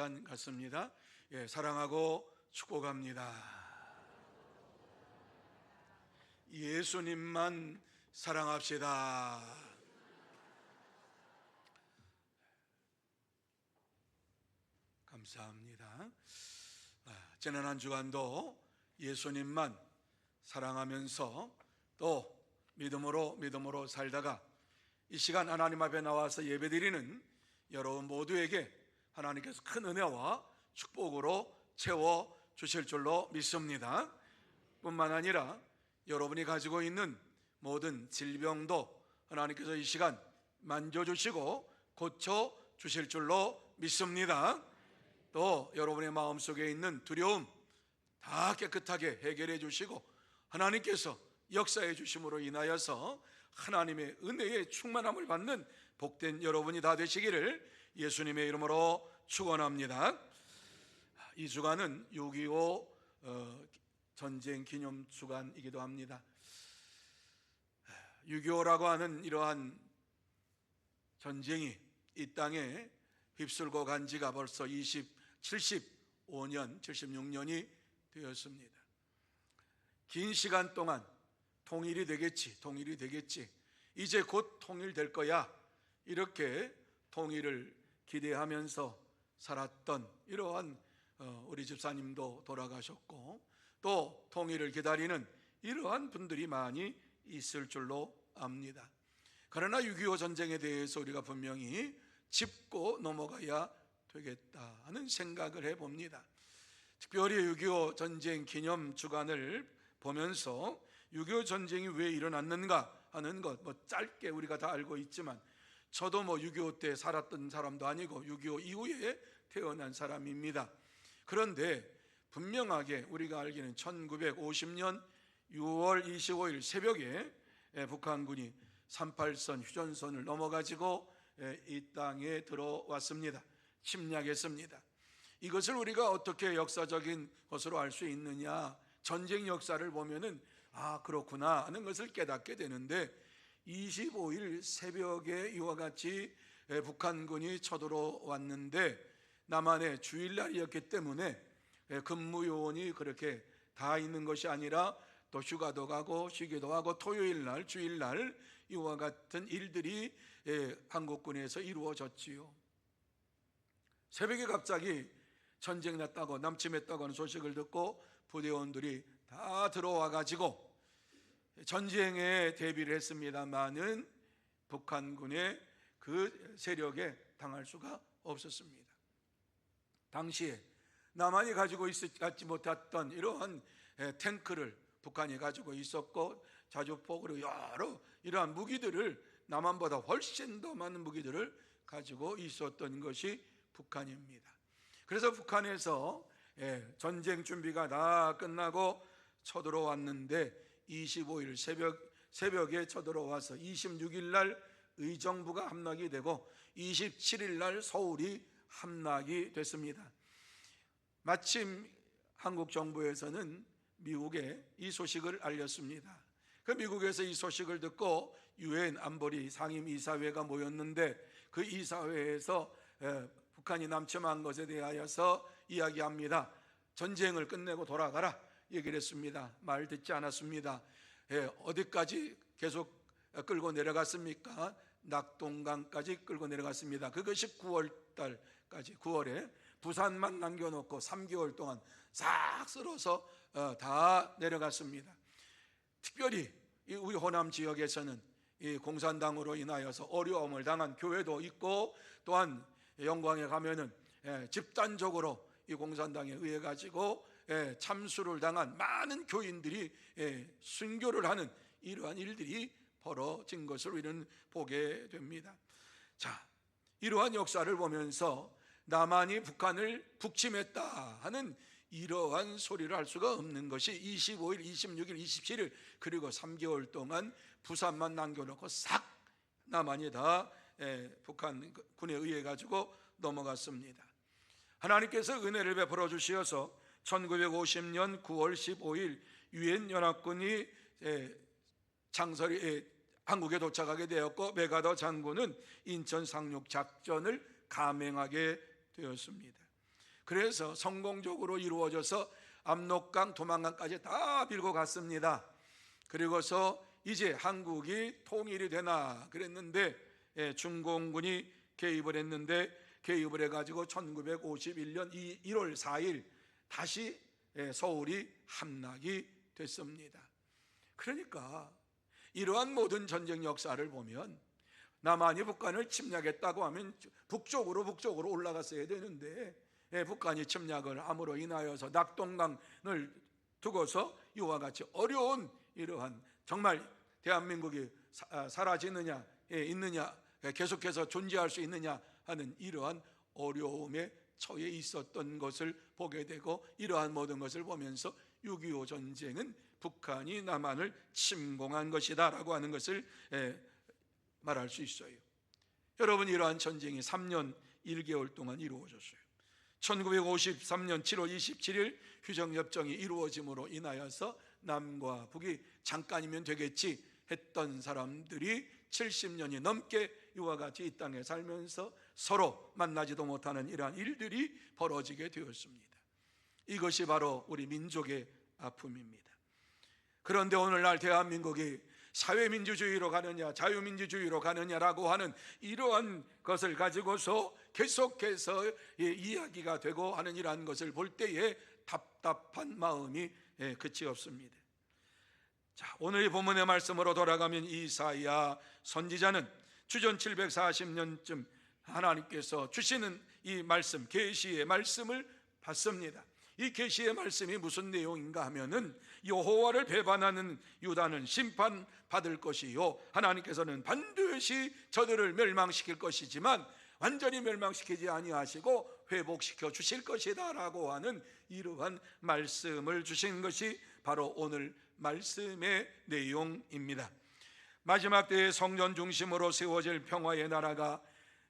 시간 같습니다. 사랑하고 축복합니다. 예수님만 사랑합시다. 감사합니다. 지난 한 주간도 예수님만 사랑하면서 또 믿음으로 살다가 이 시간 하나님 앞에 나와서 예배드리는 여러분 모두에게 하나님께서 큰 은혜와 축복으로 채워주실 줄로 믿습니다. 뿐만 아니라 여러분이 가지고 있는 모든 질병도 하나님께서 이 시간 만져주시고 고쳐주실 줄로 믿습니다. 또 여러분의 마음속에 있는 두려움 다 깨끗하게 해결해 주시고 하나님께서 역사해 주심으로 인하여서 하나님의 은혜의 충만함을 받는 복된 여러분이 다 되시기를 예수님의 이름으로 축원합니다. 이 주간은 6.25 전쟁 기념 주간이기도 합니다. 6.25라고 하는 이러한 전쟁이 이 땅에 휩쓸고 간 지가 벌써 75년, 76년이 되었습니다. 긴 시간 동안 통일이 되겠지, 이제 곧 통일될 거야, 이렇게 통일을 기대하면서 살았던 이러한 우리 집사님도 돌아가셨고 또 통일을 기다리는 이러한 분들이 많이 있을 줄로 압니다. 그러나 6.25 전쟁에 대해서 우리가 분명히 짚고 넘어가야 되겠다 하는 생각을 해봅니다. 특별히 6.25 전쟁 기념 주간을 보면서 6.25 전쟁이 왜 일어났는가 하는 것 짧게 우리가 다 알고 있지만 저도 6.25 때 살았던 사람도 아니고 6.25 이후에 태어난 사람입니다. 그런데 분명하게 우리가 알기는 1950년 6월 25일 새벽에 북한군이 38선 휴전선을 넘어가지고 이 땅에 들어왔습니다. 침략했습니다. 이것을 우리가 어떻게 역사적인 것으로 알 수 있느냐, 전쟁 역사를 보면은 그렇구나 하는 것을 깨닫게 되는데 25일 새벽에 이와 같이 북한군이 쳐들어왔는데 남한의 주일날이었기 때문에 근무요원이 그렇게 다 있는 것이 아니라 또 휴가도 가고 쉬기도 하고 토요일날, 주일날 이와 같은 일들이 한국군에서 이루어졌지요. 새벽에 갑자기 전쟁 났다고, 남침했다고 하는 소식을 듣고 부대원들이 다 들어와 가지고 전쟁에 대비를 했습니다마는 북한군의 그 세력에 당할 수가 없었습니다. 당시에 남한이 가지고 갖지 못했던 이러한 탱크를 북한이 가지고 있었고 자주포 그리고 여러 이러한 무기들을 남한보다 훨씬 더 많은 무기들을 가지고 있었던 것이 북한입니다. 그래서 북한에서 전쟁 준비가 다 끝나고 쳐들어왔는데 25일 새벽에 쳐들어와서 26일 날 의정부가 함락이 되고 27일 날 서울이 함락이 됐습니다. 마침 한국 정부에서는 미국에 이 소식을 알렸습니다. 그 미국에서 이 소식을 듣고 유엔 안보리 상임이사회가 모였는데 그 이사회에서 북한이 남침한 것에 대하여서 이야기합니다. 전쟁을 끝내고 돌아가라 얘기를 했습니다. 말 듣지 않았습니다. 어디까지 계속 끌고 내려갔습니까? 낙동강까지 끌고 내려갔습니다. 그것이 9월달까지 9월에 부산만 남겨놓고 3개월 동안 싹 쓸어서 다 내려갔습니다. 특별히 우리 호남 지역에서는 이 공산당으로 인하여서 어려움을 당한 교회도 있고 또한 영광에 가면은 집단적으로 이 공산당에 의해 가지고 참수를 당한 많은 교인들이 순교를 하는 이러한 일들이 벌어진 것을 우리는 보게 됩니다. 자, 이러한 역사를 보면서 남한이 북한을 북침했다 하는 이러한 소리를 할 수가 없는 것이 25일, 26일, 27일 그리고 3개월 동안 부산만 남겨놓고 싹 남한이 다 북한군에 의해 가지고 넘어갔습니다. 하나님께서 은혜를 베풀어 주시어서 1950년 9월 15일 유엔 연합군이 한국에 도착하게 되었고 메가더 장군은 인천 상륙 작전을 감행하게 되었습니다. 그래서 성공적으로 이루어져서 압록강, 두만강까지 다 밀고 갔습니다. 그리고서 이제 한국이 통일이 되나 그랬는데 중공군이 개입을 했는데, 개입을 해가지고 1951년 1월 4일 다시 서울이 함락이 됐습니다. 그러니까 이러한 모든 전쟁 역사를 보면 남한이 북한을 침략했다고 하면 북쪽으로 올라갔어야 되는데, 북한이 침략을 함으로 인하여서 낙동강을 두고서 이와 같이 어려운 이러한, 정말 대한민국이 사라지느냐 있느냐, 계속해서 존재할 수 있느냐 하는 이러한 어려움에 처해 있었던 것을 보게 되고, 이러한 모든 것을 보면서 6.25 전쟁은 북한이 남한을 침공한 것이다 라고 하는 것을 말할 수 있어요. 여러분, 이러한 전쟁이 3년 1개월 동안 이루어졌어요. 1953년 7월 27일 휴정협정이 이루어짐으로 인하여서 남과 북이 잠깐이면 되겠지 했던 사람들이 70년이 넘게 이와 같이 이 땅에 살면서 서로 만나지도 못하는 이러한 일들이 벌어지게 되었습니다. 이것이 바로 우리 민족의 아픔입니다. 그런데 오늘날 대한민국이 사회민주주의로 가느냐 자유민주주의로 가느냐라고 하는 이러한 것을 가지고서 계속해서 이야기가 되고 하는 이러한 것을 볼 때에 답답한 마음이 끝이 없습니다. 자, 오늘 이 본문의 말씀으로 돌아가면 이사야 선지자는 주전 740년쯤 하나님께서 주시는 이 말씀, 계시의 말씀을 받습니다. 이 계시의 말씀이 무슨 내용인가 하면은, 여호와를 배반하는 유다는 심판받을 것이요, 하나님께서는 반드시 저들을 멸망시킬 것이지만 완전히 멸망시키지 아니하시고 회복시켜 주실 것이다 라고 하는 이러한 말씀을 주신 것이 바로 오늘 말씀의 내용입니다. 마지막 때의 성전 중심으로 세워질 평화의 나라가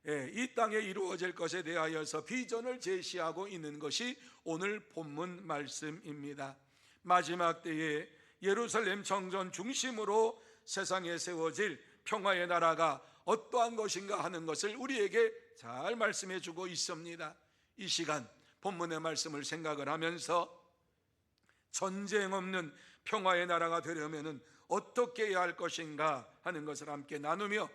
이 땅에 이루어질 것에 대하여서 비전을 제시하고 있는 것이 오늘 본문 말씀입니다. 마지막 때에 예루살렘 성전 중심으로 세상에 세워질 평화의 나라가 어떠한 것인가 하는 것을 우리에게 잘 말씀해 주고 있습니다. 이 시간 본문의 말씀을 생각을 하면서 전쟁 없는 평화의 나라가 되려면 어떻게 해야 할 것인가 하는 것을 함께 나누며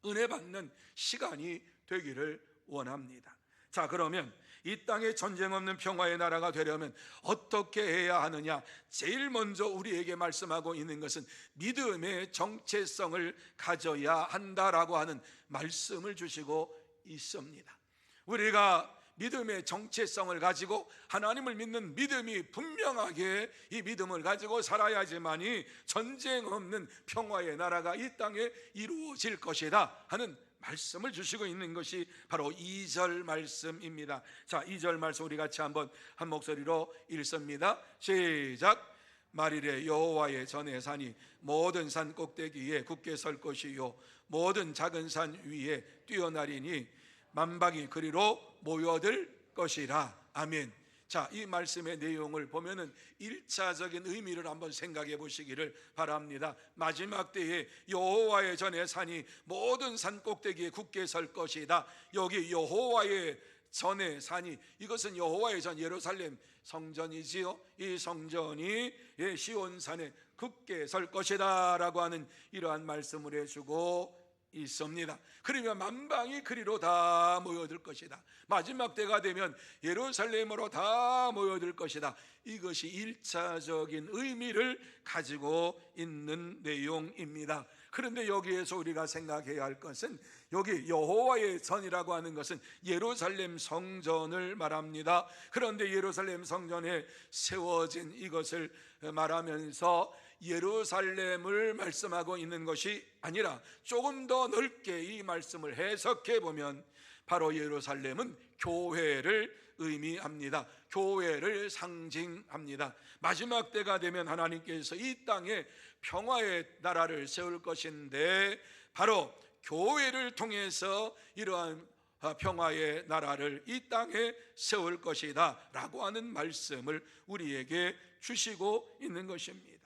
은혜 받는 시간이 되기를 원합니다. 자, 그러면 이 땅에 전쟁 없는 평화의 나라가 되려면 어떻게 해야 하느냐? 제일 먼저 우리에게 말씀하고 있는 것은 믿음의 정체성을 가져야 한다라고 하는 말씀을 주시고 있습니다. 우리가 믿음의 정체성을 가지고 하나님을 믿는 믿음이 분명하게 이 믿음을 가지고 살아야지만이 전쟁 없는 평화의 나라가 이 땅에 이루어질 것이다 하는 말씀을 주시고 있는 것이 바로 2절 말씀입니다. 자, 2절 말씀 우리 같이 한번 한 목소리로 읽습니다. 시작. 말일에 여호와의 전의 산이 모든 산 꼭대기에 굳게 설 것이요 모든 작은 산 위에 뛰어나리니 만방이 그리로 모여들 것이라. 아멘. 자, 이 말씀의 내용을 보면은 1차적인 의미를 한번 생각해 보시기를 바랍니다. 마지막 때에 여호와의 전의 산이 모든 산 꼭대기에 굳게 설 것이다. 여기 여호와의 전의 산이, 이것은 여호와의 전 예루살렘 성전이지요. 이 성전이 시온산에 굳게 설 것이다 라고 하는 이러한 말씀을 해주고 있습니다. 그러면 만방이 그리로 다 모여들 것이다. 마지막 때가 되면 예루살렘으로 다 모여들 것이다. 이것이 1차적인 의미를 가지고 있는 내용입니다. 그런데 여기에서 우리가 생각해야 할 것은, 여기 여호와의 전이라고 하는 것은 예루살렘 성전을 말합니다. 그런데 예루살렘 성전에 세워진 이것을 말하면서 예루살렘을 말씀하고 있는 것이 아니라 조금 더 넓게 이 말씀을 해석해 보면 바로 예루살렘은 교회를 의미합니다. 교회를 상징합니다. 마지막 때가 되면 하나님께서 이 땅에 평화의 나라를 세울 것인데 바로 교회를 통해서 이러한 평화의 나라를 이 땅에 세울 것이다 라고 하는 말씀을 우리에게 주시고 있는 것입니다.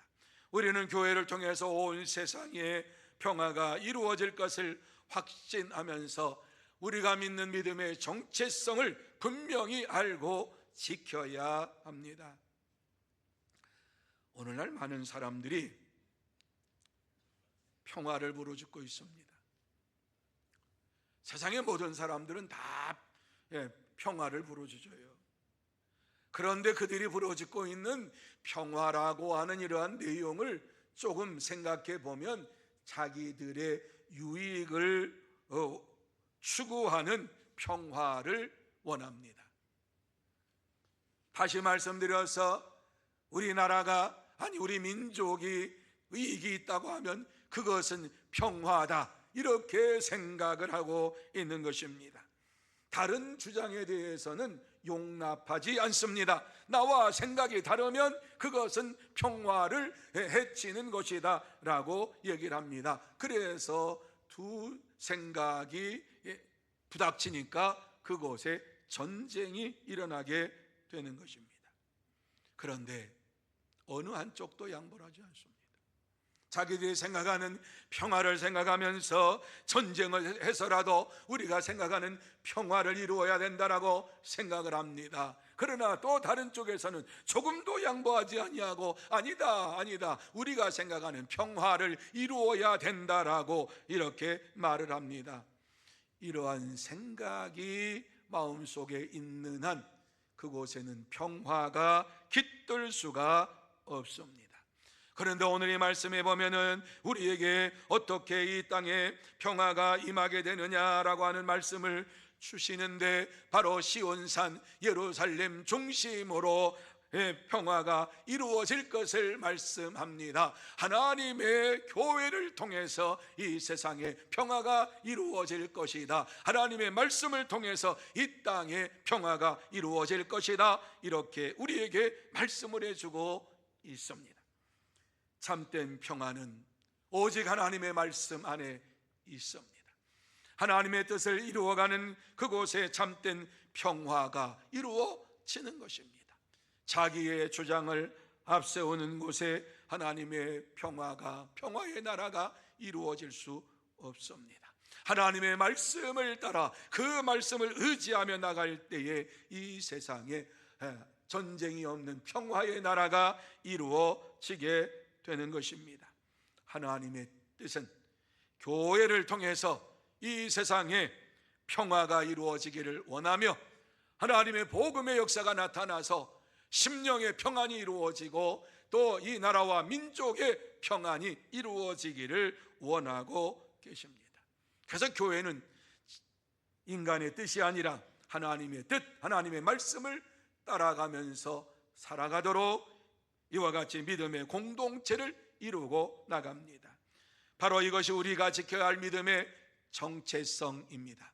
우리는 교회를 통해서 온 세상에 평화가 이루어질 것을 확신하면서 우리가 믿는 믿음의 정체성을 분명히 알고 지켜야 합니다. 오늘날 많은 사람들이 평화를 부르짖고 있습니다. 세상의 모든 사람들은 다 평화를 부르짖어요. 그런데 그들이 부르짖고 있는 평화라고 하는 이러한 내용을 조금 생각해 보면 자기들의 유익을 추구하는 평화를 원합니다. 다시 말씀드려서 우리나라가 우리 민족이 이익이 있다고 하면 그것은 평화다, 이렇게 생각을 하고 있는 것입니다. 다른 주장에 대해서는 용납하지 않습니다. 나와 생각이 다르면 그것은 평화를 해치는 것이다 라고 얘기를 합니다. 그래서 두 생각이 부닥치니까 그곳에 전쟁이 일어나게 되는 것입니다. 그런데 어느 한쪽도 양보를 하지 않습니다. 자기들이 생각하는 평화를 생각하면서 전쟁을 해서라도 우리가 생각하는 평화를 이루어야 된다라고 생각을 합니다. 그러나 또 다른 쪽에서는 조금도 양보하지 아니하고 아니다, 우리가 생각하는 평화를 이루어야 된다라고 이렇게 말을 합니다. 이러한 생각이 마음속에 있는 한 그곳에는 평화가 깃들 수가 없습니다. 그런데 오늘 이 말씀에 보면은 우리에게 어떻게 이 땅에 평화가 임하게 되느냐라고 하는 말씀을 주시는데, 바로 시온산 예루살렘 중심으로 평화가 이루어질 것을 말씀합니다. 하나님의 교회를 통해서 이 세상에 평화가 이루어질 것이다. 하나님의 말씀을 통해서 이 땅에 평화가 이루어질 것이다, 이렇게 우리에게 말씀을 해주고 있습니다. 참된 평화는 오직 하나님의 말씀 안에 있습니다. 하나님의 뜻을 이루어가는 그곳에 참된 평화가 이루어지는 것입니다. 자기의 주장을 앞세우는 곳에 하나님의 평화의 나라가 이루어질 수 없습니다. 하나님의 말씀을 따라 그 말씀을 의지하며 나갈 때에 이 세상에 전쟁이 없는 평화의 나라가 이루어지게 되는 것입니다. 하나님의 뜻은 교회를 통해서 이 세상에 평화가 이루어지기를 원하며, 하나님의 복음의 역사가 나타나서 심령의 평안이 이루어지고 또 이 나라와 민족의 평안이 이루어지기를 원하고 계십니다. 그래서 교회는 인간의 뜻이 아니라 하나님의 뜻, 하나님의 말씀을 따라가면서 살아가도록 이와 같이 믿음의 공동체를 이루고 나갑니다. 바로 이것이 우리가 지켜야 할 믿음의 정체성입니다.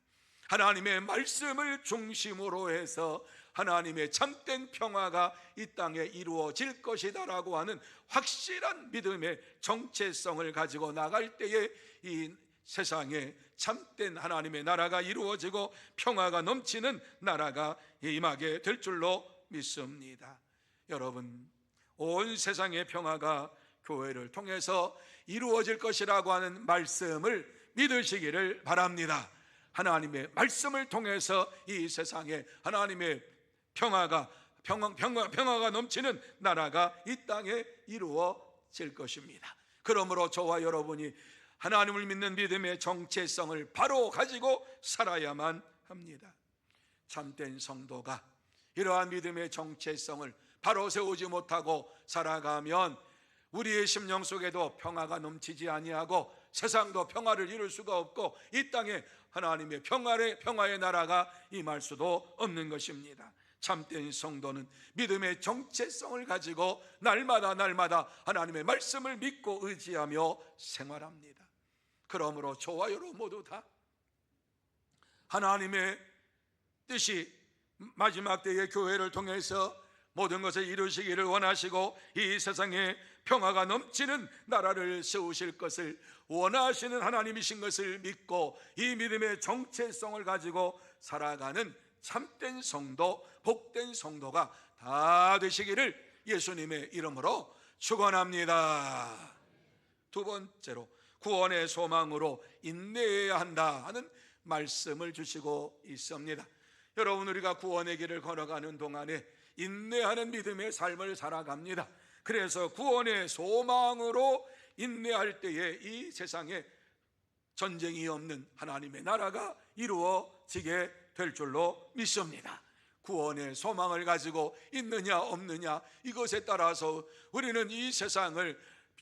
하나님의 말씀을 중심으로 해서 하나님의 참된 평화가 이 땅에 이루어질 것이다 라고 하는 확실한 믿음의 정체성을 가지고 나갈 때에 이 세상에 참된 하나님의 나라가 이루어지고 평화가 넘치는 나라가 임하게 될 줄로 믿습니다. 여러분, 온 세상의 평화가 교회를 통해서 이루어질 것이라고 하는 말씀을 믿으시기를 바랍니다. 하나님의 말씀을 통해서 이 세상에 하나님의 평화가 넘치는 나라가 이 땅에 이루어질 것입니다. 그러므로 저와 여러분이 하나님을 믿는 믿음의 정체성을 바로 가지고 살아야만 합니다. 참된 성도가 이러한 믿음의 정체성을 바로 세우지 못하고 살아가면 우리의 심령 속에도 평화가 넘치지 아니하고 세상도 평화를 이룰 수가 없고 이 땅에 하나님의 평화의 나라가 임할 수도 없는 것입니다. 참된 성도는 믿음의 정체성을 가지고 날마다 하나님의 말씀을 믿고 의지하며 생활합니다. 그러므로 저와 여러분 모두 다 하나님의 뜻이 마지막 때의 교회를 통해서 모든 것을 이루시기를 원하시고 이 세상에 평화가 넘치는 나라를 세우실 것을 원하시는 하나님이신 것을 믿고 이 믿음의 정체성을 가지고 살아가는 참된 성도, 복된 성도가 다 되시기를 예수님의 이름으로 축원합니다. 두 번째로 구원의 소망으로 인내해야 한다 하는 말씀을 주시고 있습니다. 여러분, 우리가 구원의 길을 걸어가는 동안에 인내하는 믿음의 삶을 살아갑니다. 그래서 구원의 소망으로 인내할 때에 이 세상에 전쟁이 없는 하나님의 나라가 이루어지게 될 줄로 믿습니다. 구원의 소망을 가지고 있느냐 없느냐, 이것에 따라서 우리는 이 세상을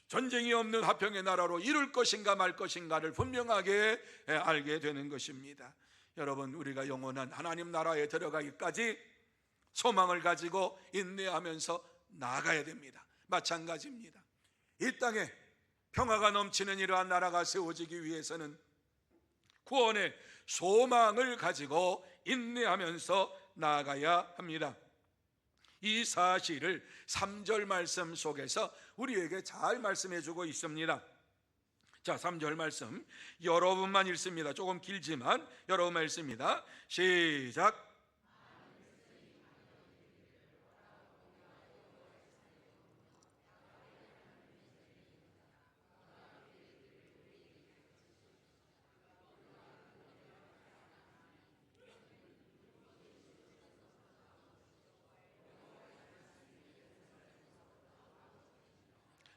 전쟁이 없는 화평의 나라로 이룰 것인가 말 것인가를 분명하게 알게 되는 것입니다. 여러분, 우리가 영원한 하나님 나라에 들어가기까지 소망을 가지고 인내하면서 나아가야 됩니다. 마찬가지입니다. 이 땅에 평화가 넘치는 이러한 나라가 세워지기 위해서는 구원의 소망을 가지고 인내하면서 나아가야 합니다. 이 사실을 3절 말씀 속에서 우리에게 잘 말씀해 주고 있습니다. 자, 3절 말씀 여러 분만 읽습니다. 조금 길지만 여러 분만 읽습니다. 시작.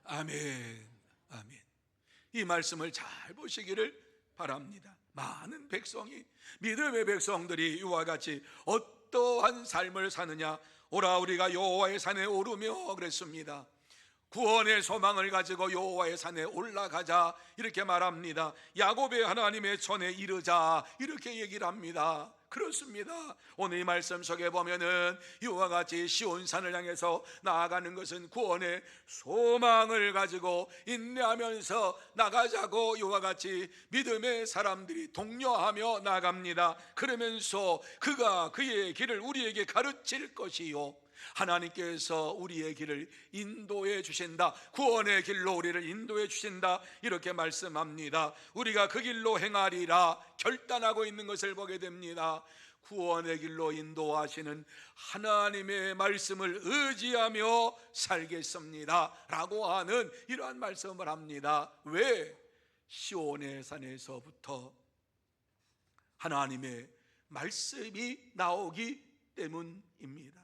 아멘, 아멘. 이 말씀을 잘 보시기를 바랍니다. 많은 백성이, 믿음의 백성들이 이와 같이 어떠한 삶을 사느냐, 오라 우리가 여호와의 산에 오르며 그랬습니다. 구원의 소망을 가지고 여호와의 산에 올라가자 이렇게 말합니다. 야곱의 하나님의 전에 이르자 이렇게 얘기를 합니다. 그렇습니다. 오늘 이 말씀 속에 보면은 이와 같이 시온산을 향해서 나아가는 것은 구원의 소망을 가지고 인내하면서 나가자고 이와 같이 믿음의 사람들이 독려하며 나갑니다. 그러면서 그가 그의 길을 우리에게 가르칠 것이요, 하나님께서 우리의 길을 인도해 주신다. 구원의 길로 우리를 인도해 주신다 이렇게 말씀합니다. 우리가 그 길로 행하리라 결단하고 있는 것을 보게 됩니다. 구원의 길로 인도하시는 하나님의 말씀을 의지하며 살겠습니다 라고 하는 이러한 말씀을 합니다. 왜? 시온의 산에서부터 하나님의 말씀이 나오기 때문입니다.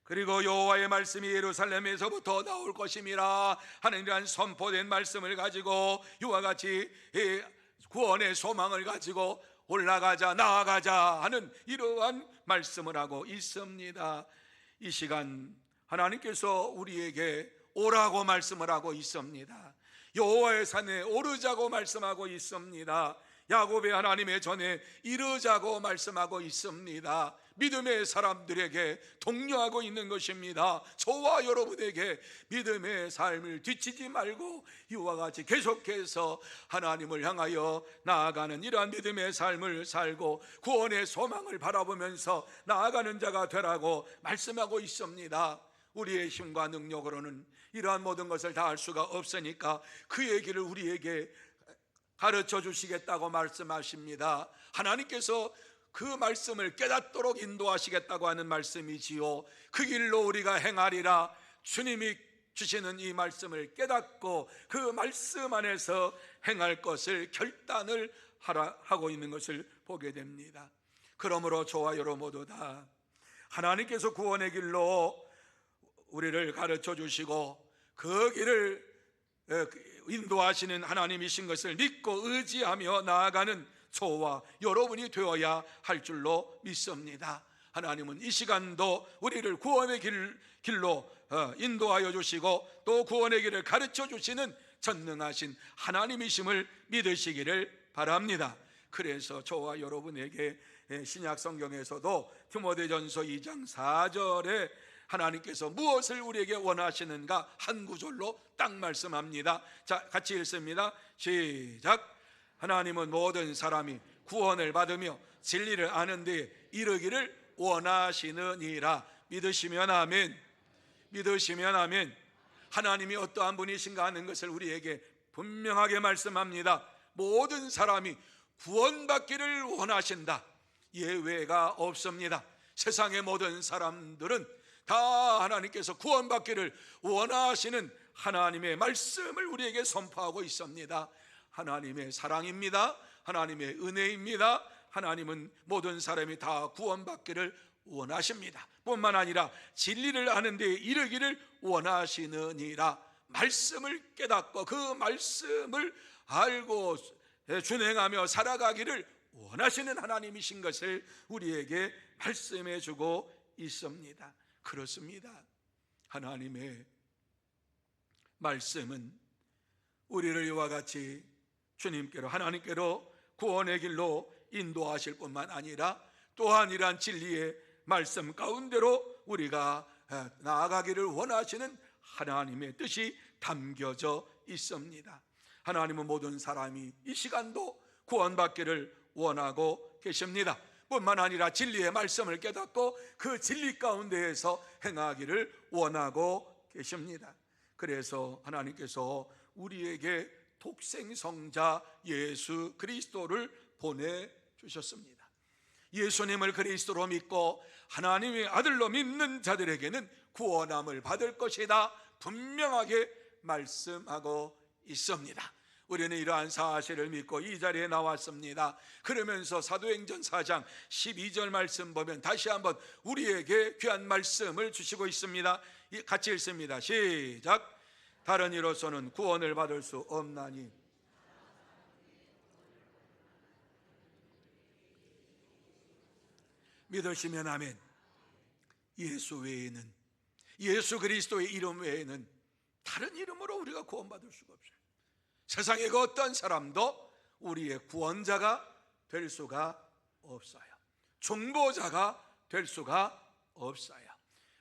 그리고 여호와의 말씀이 예루살렘에서부터 나올 것임이라 하는 이러한 선포된 말씀을 가지고 이와 같이 구원의 소망을 가지고 올라가자, 나아가자 하는 이러한 말씀을 하고 있습니다. 이 시간 하나님께서 우리에게 오라고 말씀을 하고 있습니다. 여호와의 산에 오르자고 말씀하고 있습니다. 야곱의 하나님의 전에 이르자고 말씀하고 있습니다. 믿음의 사람들에게 독려하고 있는 것입니다. 저와 여러분에게 믿음의 삶을 뒤치지 말고 이와 같이 계속해서 하나님을 향하여 나아가는 이러한 믿음의 삶을 살고 구원의 소망을 바라보면서 나아가는 자가 되라고 말씀하고 있습니다. 우리의 힘과 능력으로는 이러한 모든 것을 다 할 수가 없으니까 그의 길을 우리에게 가르쳐 주시겠다고 말씀하십니다. 하나님께서 그 말씀을 깨닫도록 인도하시겠다고 하는 말씀이지요. 그 길로 우리가 행하리라. 주님이 주시는 이 말씀을 깨닫고 그 말씀 안에서 행할 것을 결단을 하고 있는 것을 보게 됩니다. 그러므로 저와 여러분 모두 다 하나님께서 구원의 길로 우리를 가르쳐 주시고 그 길을 인도하시는 하나님이신 것을 믿고 의지하며 나아가는 저와 여러분이 되어야 할 줄로 믿습니다. 하나님은 이 시간도 우리를 구원의 길로 인도하여 주시고 또 구원의 길을 가르쳐 주시는 전능하신 하나님이심을 믿으시기를 바랍니다. 그래서 저와 여러분에게 신약 성경에서도 디모데전서 2장 4절에 하나님께서 무엇을 우리에게 원하시는가 한 구절로 딱 말씀합니다. 자, 같이 읽습니다. 시작. 하나님은 모든 사람이 구원을 받으며 진리를 아는 데에 이르기를 원하시느니라. 믿으시면 아멘. 믿으시면 아멘. 하나님이 어떠한 분이신가 하는 것을 우리에게 분명하게 말씀합니다. 모든 사람이 구원받기를 원하신다. 예외가 없습니다. 세상의 모든 사람들은 다 하나님께서 구원받기를 원하시는 하나님의 말씀을 우리에게 선포하고 있습니다. 하나님의 사랑입니다. 하나님의 은혜입니다. 하나님은 모든 사람이 다 구원받기를 원하십니다. 뿐만 아니라 진리를 아는 데 이르기를 원하시느니라. 말씀을 깨닫고 그 말씀을 알고 준행하며 살아가기를 원하시는 하나님이신 것을 우리에게 말씀해 주고 있습니다. 그렇습니다. 하나님의 말씀은 우리를 이와 같이 주님께로, 하나님께로 구원의 길로 인도하실 뿐만 아니라 또한 이러한 진리의 말씀 가운데로 우리가 나아가기를 원하시는 하나님의 뜻이 담겨져 있습니다. 하나님은 모든 사람이 이 시간도 구원받기를 원하고 계십니다. 뿐만 아니라 진리의 말씀을 깨닫고 그 진리 가운데에서 행하기를 원하고 계십니다. 그래서 하나님께서 우리에게 독생성자 예수 그리스도를 보내주셨습니다. 예수님을 그리스도로 믿고 하나님의 아들로 믿는 자들에게는 구원함을 받을 것이다 분명하게 말씀하고 있습니다. 우리는 이러한 사실을 믿고 이 자리에 나왔습니다. 그러면서 사도행전 4장 12절 말씀 보면 다시 한번 우리에게 귀한 말씀을 주시고 있습니다. 같이 읽습니다. 시작. 다른 이로서는 구원을 받을 수 없나니 믿으시면 아멘. 예수 외에는, 예수 그리스도의 이름 외에는 다른 이름으로 우리가 구원받을 수가 없어요. 세상의 그 어떤 사람도 우리의 구원자가 될 수가 없어요. 중보자가 될 수가 없어요.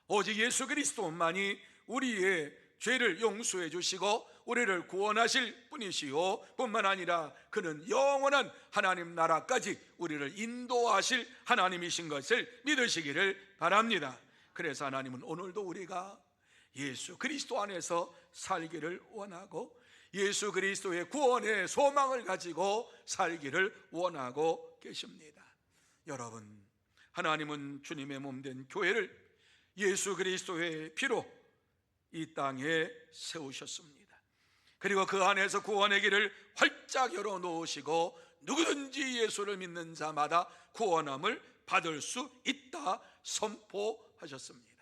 오직 예수 그리스도만이 우리의 죄를 용서해 주시고 우리를 구원하실 분이시요 뿐만 아니라 그는 영원한 하나님 나라까지 우리를 인도하실 하나님이신 것을 믿으시기를 바랍니다. 그래서 하나님은 오늘도 우리가 예수 그리스도 안에서 살기를 원하고 예수 그리스도의 구원의 소망을 가지고 살기를 원하고 계십니다. 여러분, 하나님은 주님의 몸된 교회를 예수 그리스도의 피로 이 땅에 세우셨습니다. 그리고 그 안에서 구원의 길을 활짝 열어놓으시고 누구든지 예수를 믿는 자마다 구원함을 받을 수 있다 선포하셨습니다.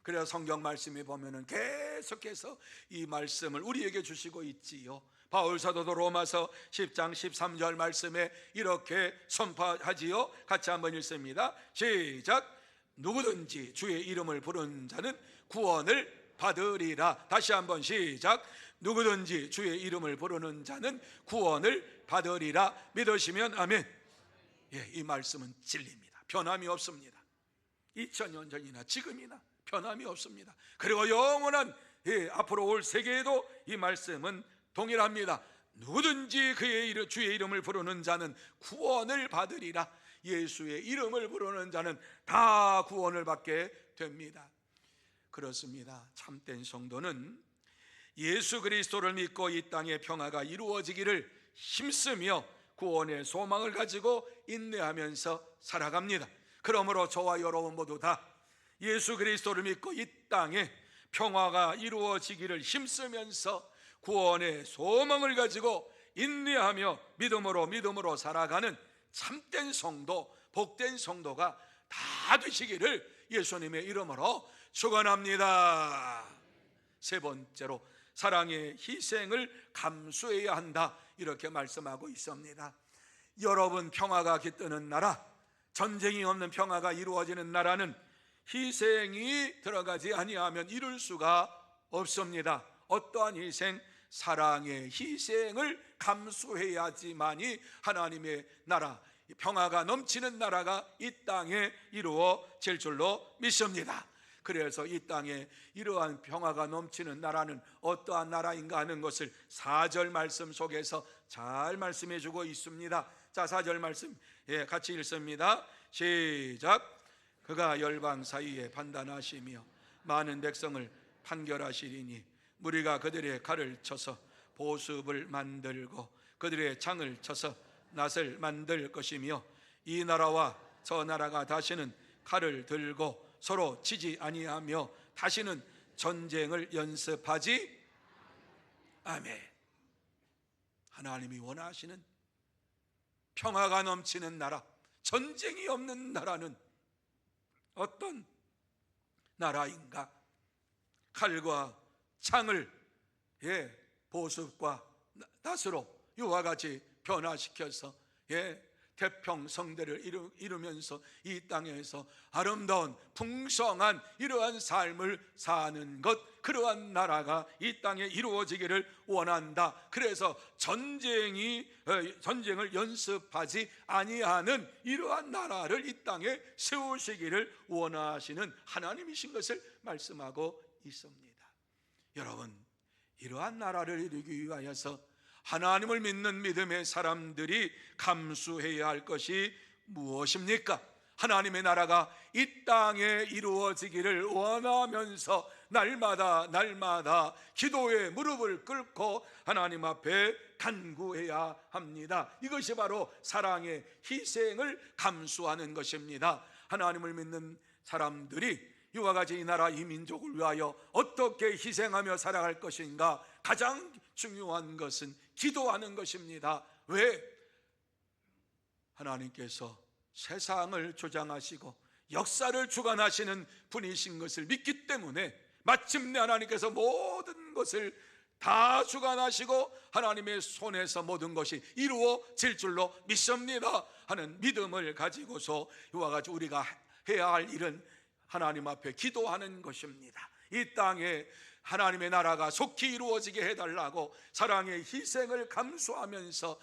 그래서 성경 말씀에 보면은 계속해서 이 말씀을 우리에게 주시고 있지요. 바울 사도도 로마서 10장 13절 말씀에 이렇게 선포하지요. 같이 한번 읽습니다. 시작. 누구든지 주의 이름을 부르는 자는 구원을 받으리라. 다시 한번 시작. 누구든지 주의 이름을 부르는 자는 구원을 받으리라. 믿으시면 아멘. 예, 이 말씀은 진리입니다. 변함이 없습니다. 2000년 전이나 지금이나 변함이 없습니다. 그리고 영원한 앞으로 올 세계에도 이 말씀은 동일합니다. 누구든지 그의 주의 이름을 부르는 자는 구원을 받으리라. 예수의 이름을 부르는 자는 다 구원을 받게 됩니다. 그렇습니다. 참된 성도는 예수 그리스도를 믿고 이 땅에 평화가 이루어지기를 힘쓰며 구원의 소망을 가지고 인내하면서 살아갑니다. 그러므로 저와 여러분 모두 다 예수 그리스도를 믿고 이 땅에 평화가 이루어지기를 힘쓰면서 구원의 소망을 가지고 인내하며 믿음으로 살아가는 참된 성도, 복된 성도가 다 되시기를 예수님의 이름으로 축원합니다. 세 번째로 사랑의 희생을 감수해야 한다 이렇게 말씀하고 있습니다. 여러분, 평화가 깃드는 나라, 전쟁이 없는 평화가 이루어지는 나라는 희생이 들어가지 아니하면 이룰 수가 없습니다. 어떠한 희생? 사랑의 희생을 감수해야지만이 하나님의 나라, 평화가 넘치는 나라가 이 땅에 이루어질 줄로 믿습니다. 그래서 이 땅에 이러한 평화가 넘치는 나라는 어떠한 나라인가 하는 것을 4절 말씀 속에서 잘 말씀해 주고 있습니다. 자, 4절 말씀 같이 읽습니다. 시작. 그가 열방 사이에 판단하시며 많은 백성을 판결하시리니 무리가 그들의 칼을 쳐서 보습을 만들고 그들의 창을 쳐서 낫을 만들 것이며 이 나라와 저 나라가 다시는 칼을 들고 서로 치지 아니하며 다시는 전쟁을 연습하지. 아멘. 하나님이 원하시는 평화가 넘치는 나라, 전쟁이 없는 나라는 어떤 나라인가? 칼과 창을 보습과 낫으로 이와 같이 변화시켜서 태평성대를 이루면서 이 땅에서 아름다운 풍성한 이러한 삶을 사는 것, 그러한 나라가 이 땅에 이루어지기를 원한다. 그래서 전쟁을 연습하지 아니하는 이러한 나라를 이 땅에 세우시기를 원하시는 하나님이신 것을 말씀하고 있습니다. 여러분, 이러한 나라를 이루기 위하여서 하나님을 믿는 믿음의 사람들이 감수해야 할 것이 무엇입니까? 하나님의 나라가 이 땅에 이루어지기를 원하면서 날마다 기도의 무릎을 꿇고 하나님 앞에 간구해야 합니다. 이것이 바로 사랑의 희생을 감수하는 것입니다. 하나님을 믿는 사람들이 이와 같이 이 나라 이 민족을 위하여 어떻게 희생하며 살아갈 것인가? 가장 중요한 것은 기도하는 것입니다. 왜? 하나님께서 세상을 조장하시고 역사를 주관하시는 분이신 것을 믿기 때문에 마침내 하나님께서 모든 것을 다 주관하시고 하나님의 손에서 모든 것이 이루어질 줄로 믿습니다 하는 믿음을 가지고서 이와 같이 우리가 해야 할 일은 하나님 앞에 기도하는 것입니다. 이 땅에 하나님의 나라가 속히 이루어지게 해달라고 사랑의 희생을 감수하면서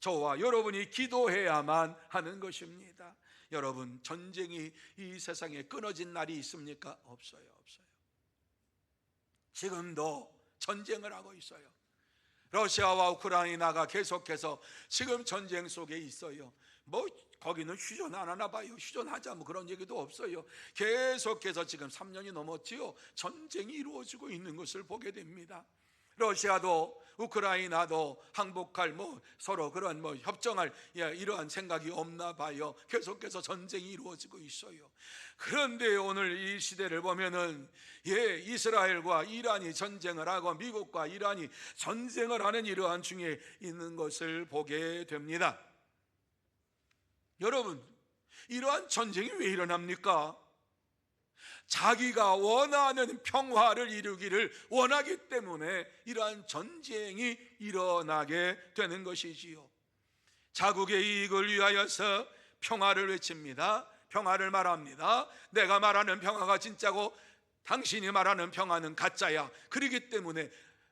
저와 여러분이 기도해야만 하는 것입니다. 여러분, 전쟁이 이 세상에 끊어진 날이 있습니까? 없어요. 지금도 전쟁을 하고 있어요. 러시아와 우크라이나가 계속해서 지금 전쟁 속에 있어요. 거기는 휴전 안 하나 봐요. 휴전하자 그런 얘기도 없어요. 계속해서 지금 3년이 넘었지요. 전쟁이 이루어지고 있는 것을 보게 됩니다. 러시아도 우크라이나도 항복할 서로 그런 협정할 이러한 생각이 없나 봐요. 계속해서 전쟁이 이루어지고 있어요. 그런데 오늘 이 시대를 보면은 이스라엘과 이란이 전쟁을 하고 미국과 이란이 전쟁을 하는 이러한 중에 있는 것을 보게 됩니다. 여러분, 이러한 전쟁이 왜 일어납니까? 자기가 원하는 평화를 이루기를 원하기 때문에 이러한 전쟁이 일어나게 되는 것이지요. 자국의 이익을 위하여서 평화를 외칩니다. 평화를 말합니다. 내가 말하는 평화가 진짜고 당신이 말하는 평화는 가짜야. 그렇기 때문에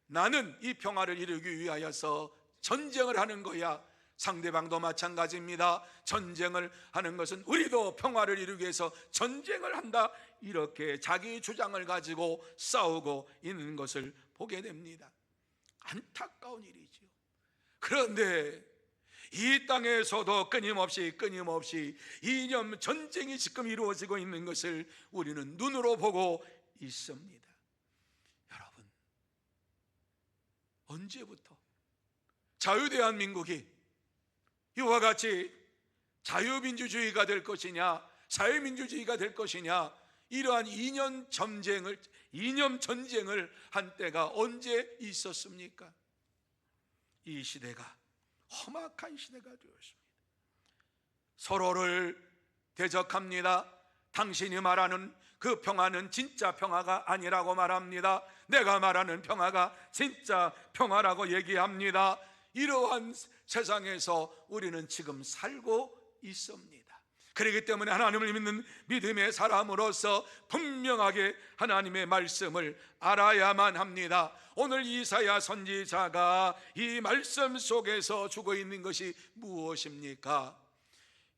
나는 이 평화를 이루기 위하여서 전쟁을 하는 거야. 상대방도 마찬가지입니다. 전쟁을 하는 것은 우리도 평화를 이루기 위해서 전쟁을 한다. 이렇게 자기 주장을 가지고 싸우고 있는 것을 보게 됩니다. 안타까운 일이지요. 그런데 이 땅에서도 끊임없이 이념 전쟁이 지금 이루어지고 있는 것을 우리는 눈으로 보고 있습니다. 여러분, 언제부터 자유대한민국이 이와 같이 자유민주주의가 될 것이냐, 사회민주주의가 될 것이냐, 이러한 이념 전쟁을 한 때가 언제 있었습니까? 이 시대가 험악한 시대가 되었습니다. 서로를 대적합니다. 당신이 말하는 그 평화는 진짜 평화가 아니라고 말합니다. 내가 말하는 평화가 진짜 평화라고 얘기합니다. 이러한 세상에서 우리는 지금 살고 있습니다. 그렇기 때문에 하나님을 믿는 믿음의 사람으로서 분명하게 하나님의 말씀을 알아야만 합니다. 오늘 이사야 선지자가 이 말씀 속에서 주고 있는 것이 무엇입니까?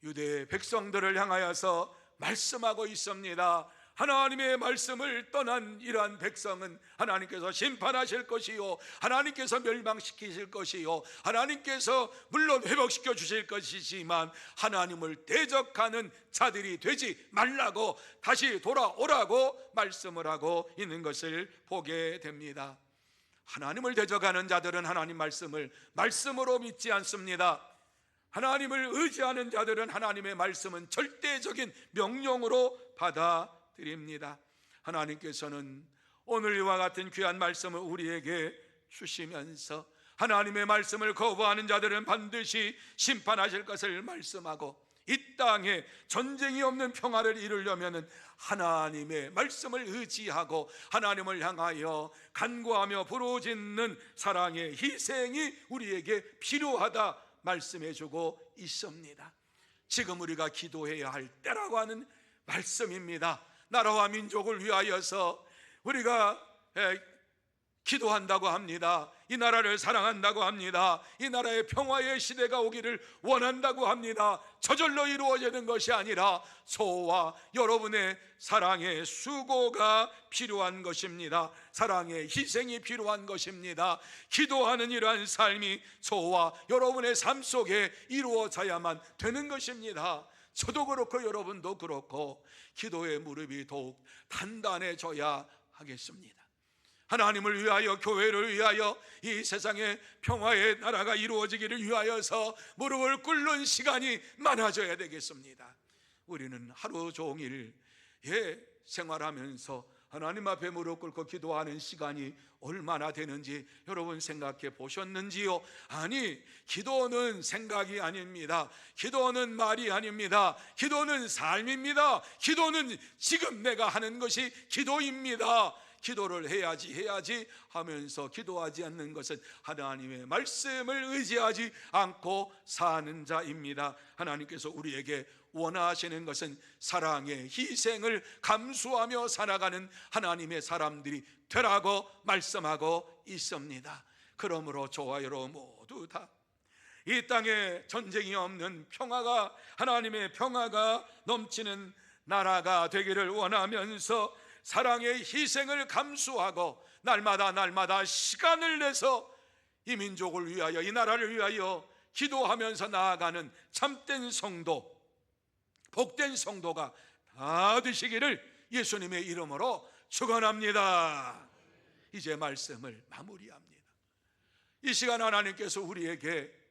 유대 백성들을 향하여서 말씀하고 있습니다. 하나님의 말씀을 떠난 이러한 백성은 하나님께서 심판하실 것이요, 하나님께서 멸망시키실 것이요, 하나님께서 물론 회복시켜 주실 것이지만 하나님을 대적하는 자들이 되지 말라고, 다시 돌아오라고 말씀을 하고 있는 것을 보게 됩니다. 하나님을 대적하는 자들은 하나님 말씀을 말씀으로 믿지 않습니다. 하나님을 의지하는 자들은 하나님의 말씀은 절대적인 명령으로 받아들입니다. 하나님께서는 오늘 이와 같은 귀한 말씀을 우리에게 주시면서 하나님의 말씀을 거부하는 자들은 반드시 심판하실 것을 말씀하고, 이 땅에 전쟁이 없는 평화를 이루려면 하나님의 말씀을 의지하고 하나님을 향하여 간구하며 부르짖는 사랑의 희생이 우리에게 필요하다 말씀해 주고 있습니다. 지금 우리가 기도해야 할 때라고 하는 말씀입니다. 나라와 민족을 위하여서 우리가 기도한다고 합니다. 이 나라를 사랑한다고 합니다. 이 나라의 평화의 시대가 오기를 원한다고 합니다. 저절로 이루어지는 것이 아니라 저와 여러분의 사랑의 수고가 필요한 것입니다. 사랑의 희생이 필요한 것입니다. 기도하는 이러한 삶이 저와 여러분의 삶 속에 이루어져야만 되는 것입니다. 저도 그렇고 여러분도 그렇고 기도의 무릎이 더욱 단단해져야 하겠습니다. 하나님을 위하여, 교회를 위하여, 이 세상의 평화의 나라가 이루어지기를 위하여서 무릎을 꿇는 시간이 많아져야 되겠습니다. 우리는 하루 종일 생활하면서 하나님 앞에 무릎 꿇고 기도하는 시간이 얼마나 되는지 여러분 생각해 보셨는지요? 아니, 기도는 생각이 아닙니다. 기도는 말이 아닙니다. 기도는 삶입니다. 기도는 지금 내가 하는 것이 기도입니다. 기도를 해야지 하면서 기도하지 않는 것은 하나님의 말씀을 의지하지 않고 사는 자입니다. 하나님께서 우리에게 원하시는 것은 사랑의 희생을 감수하며 살아가는 하나님의 사람들이 되라고 말씀하고 있습니다. 그러므로 저와 여러분 모두 다 이 땅에 전쟁이 없는 평화가, 하나님의 평화가 넘치는 나라가 되기를 원하면서 사랑의 희생을 감수하고 날마다 시간을 내서 이 민족을 위하여, 이 나라를 위하여 기도하면서 나아가는 참된 성도, 복된 성도가 다 되시기를 예수님의 이름으로 축원합니다. 이제 말씀을 마무리합니다. 이 시간 하나님께서 우리에게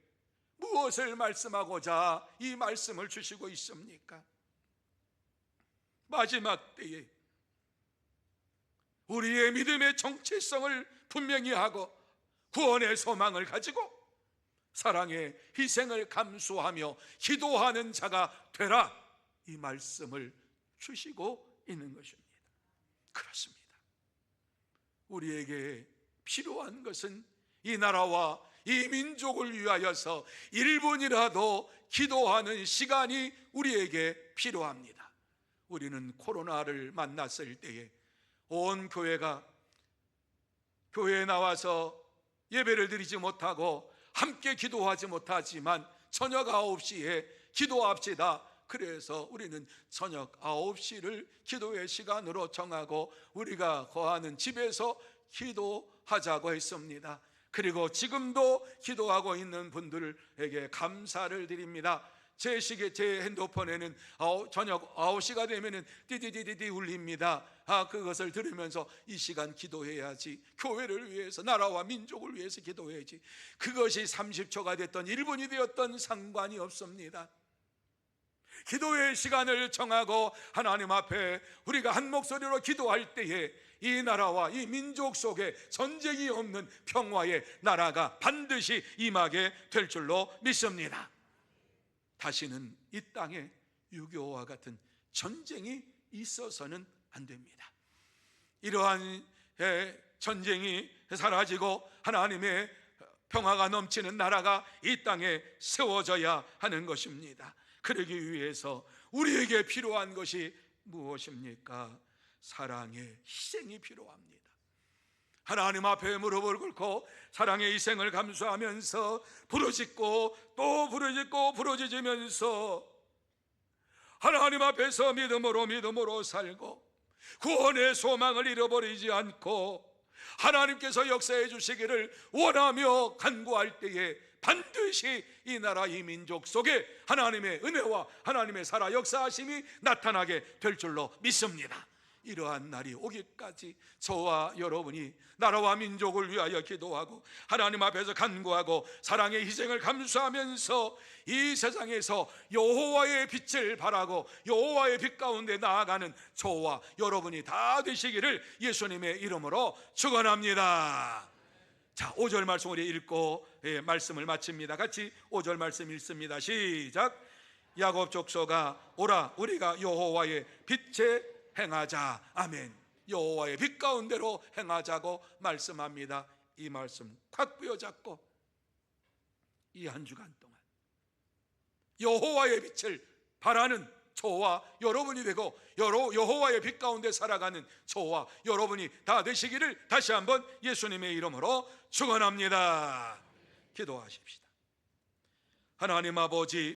무엇을 말씀하고자 이 말씀을 주시고 있습니까? 마지막 때에 우리의 믿음의 정체성을 분명히 하고 구원의 소망을 가지고 사랑의 희생을 감수하며 기도하는 자가 되라, 이 말씀을 주시고 있는 것입니다. 그렇습니다. 우리에게 필요한 것은 이 나라와 이 민족을 위하여서 1분이라도 기도하는 시간이 우리에게 필요합니다. 우리는 코로나를 만났을 때에 온 교회가 교회에 나와서 예배를 드리지 못하고 함께 기도하지 못하지만 저녁 9시에 기도합시다. 그래서 우리는 저녁 9시를 기도의 시간으로 정하고 우리가 거하는 집에서 기도하자고 했습니다. 그리고 지금도 기도하고 있는 분들에게 감사를 드립니다. 제 핸드폰에는 저녁 9시가 되면은 띠디디디디 울립니다. 그것을 들으면서 이 시간 기도해야지, 교회를 위해서, 나라와 민족을 위해서 기도해야지. 그것이 30초가 됐던 1분이 되었던 상관이 없습니다. 기도의 시간을 정하고 하나님 앞에 우리가 한 목소리로 기도할 때에 이 나라와 이 민족 속에 전쟁이 없는 평화의 나라가 반드시 임하게 될 줄로 믿습니다. 다시는 이 땅에 6.25와 같은 전쟁이 있어서는 안 됩니다. 이러한 전쟁이 사라지고 하나님의 평화가 넘치는 나라가 이 땅에 세워져야 하는 것입니다. 그러기 위해서 우리에게 필요한 것이 무엇입니까? 사랑의 희생이 필요합니다. 하나님 앞에 무릎을 꿇고 사랑의 희생을 감수하면서 부르짖고 또 부르짖으면서 하나님 앞에서 믿음으로 살고 구원의 소망을 잃어버리지 않고 하나님께서 역사해 주시기를 원하며 간구할 때에 반드시 이 나라 이 민족 속에 하나님의 은혜와 하나님의 살아 역사하심이 나타나게 될 줄로 믿습니다. 이러한 날이 오기까지 저와 여러분이 나라와 민족을 위하여 기도하고 하나님 앞에서 간구하고 사랑의 희생을 감수하면서 이 세상에서 여호와의 빛을 바라고 여호와의 빛 가운데 나아가는 저와 여러분이 다 되시기를 예수님의 이름으로 축원합니다. 자, 5절 말씀 우리 읽고 말씀을 마칩니다. 같이 5절 말씀 읽습니다. 시작. 야곱 족속아 오라 우리가 여호와의 빛에 행하자. 아멘. 여호와의 빛 가운데로 행하자고 말씀합니다. 이 말씀 콱 부여잡고 이 한 주간 동안 여호와의 빛을 바라는 저와 여러분이 되고 여호와의 빛 가운데 살아가는 저와 여러분이 다 되시기를 다시 한번 예수님의 이름으로 축원합니다. 기도하십시다. 하나님 아버지,